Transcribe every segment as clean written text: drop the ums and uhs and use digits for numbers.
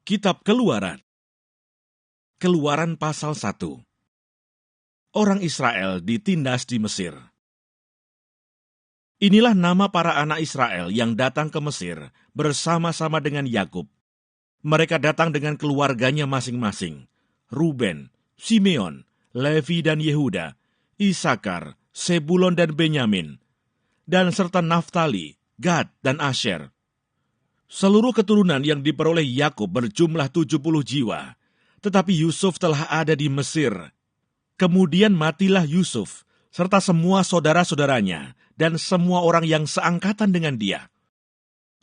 Kitab Keluaran. Keluaran pasal 1. Orang Israel ditindas di Mesir. Inilah nama para anak Israel yang datang ke Mesir bersama-sama dengan Yakub. Mereka datang dengan keluarganya masing-masing. Ruben, Simeon, Levi dan Yehuda, Isakar, Sebulon dan Benyamin, dan serta Naftali, Gad dan Asher. Seluruh keturunan yang diperoleh Yakub berjumlah 70 jiwa, tetapi Yusuf telah ada di Mesir. Kemudian matilah Yusuf, serta semua saudara-saudaranya, dan semua orang yang seangkatan dengan dia.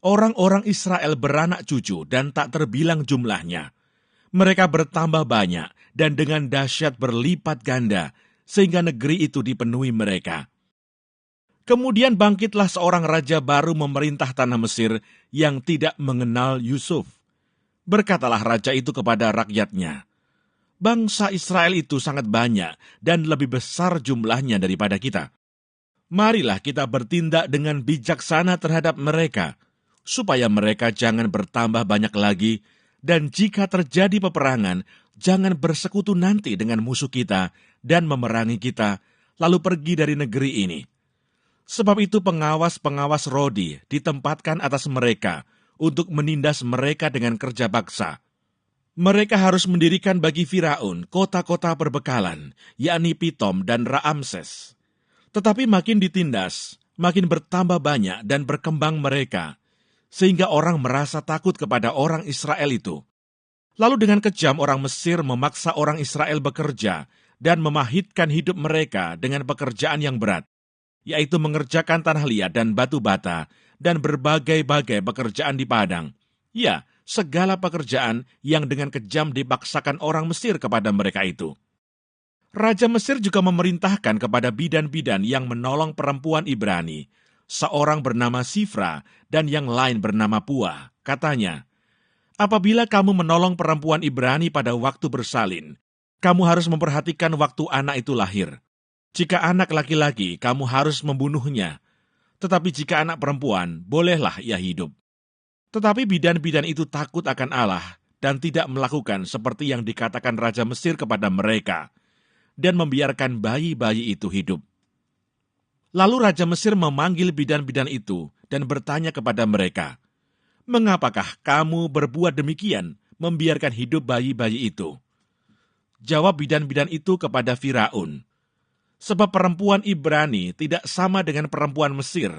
Orang-orang Israel beranak cucu dan tak terbilang jumlahnya. Mereka bertambah banyak dan dengan dahsyat berlipat ganda, sehingga negeri itu dipenuhi mereka. Kemudian bangkitlah seorang raja baru memerintah tanah Mesir yang tidak mengenal Yusuf. Berkatalah raja itu kepada rakyatnya, "Bangsa Israel itu sangat banyak dan lebih besar jumlahnya daripada kita. Marilah kita bertindak dengan bijaksana terhadap mereka, supaya mereka jangan bertambah banyak lagi, dan jika terjadi peperangan, jangan bersekutu nanti dengan musuh kita dan memerangi kita, lalu pergi dari negeri ini. Sebab itu pengawas-pengawas Rodi ditempatkan atas mereka untuk menindas mereka dengan kerja paksa. Mereka harus mendirikan bagi Firaun kota-kota perbekalan, yakni Pitom dan Raamses. Tetapi makin ditindas, makin bertambah banyak dan berkembang mereka, sehingga orang merasa takut kepada orang Israel itu. Lalu dengan kejam orang Mesir memaksa orang Israel bekerja dan memahitkan hidup mereka dengan pekerjaan yang berat, yaitu mengerjakan tanah liat dan batu bata, dan berbagai-bagai pekerjaan di padang. Ya, segala pekerjaan yang dengan kejam dipaksakan orang Mesir kepada mereka itu. Raja Mesir juga memerintahkan kepada bidan-bidan yang menolong perempuan Ibrani, seorang bernama Sifra dan yang lain bernama Puah. Katanya, "Apabila kamu menolong perempuan Ibrani pada waktu bersalin, kamu harus memperhatikan waktu anak itu lahir. Jika anak laki-laki, kamu harus membunuhnya. Tetapi jika anak perempuan, bolehlah ia hidup." Tetapi bidan-bidan itu takut akan Allah dan tidak melakukan seperti yang dikatakan Raja Mesir kepada mereka, dan membiarkan bayi-bayi itu hidup. Lalu Raja Mesir memanggil bidan-bidan itu dan bertanya kepada mereka, "Mengapakah kamu berbuat demikian, membiarkan hidup bayi-bayi itu?" Jawab bidan-bidan itu kepada Firaun, "Sebab perempuan Ibrani tidak sama dengan perempuan Mesir,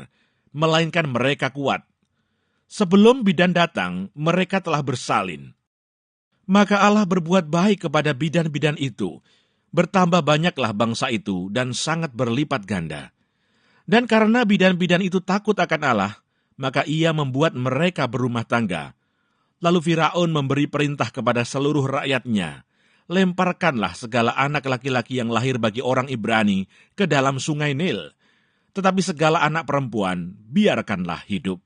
melainkan mereka kuat. Sebelum bidan datang, mereka telah bersalin." Maka Allah berbuat baik kepada bidan-bidan itu. Bertambah banyaklah bangsa itu dan sangat berlipat ganda. Dan karena bidan-bidan itu takut akan Allah, maka ia membuat mereka berumah tangga. Lalu Firaun memberi perintah kepada seluruh rakyatnya, "Lemparkanlah segala anak laki-laki yang lahir bagi orang Ibrani ke dalam sungai Nil, tetapi segala anak perempuan biarkanlah hidup."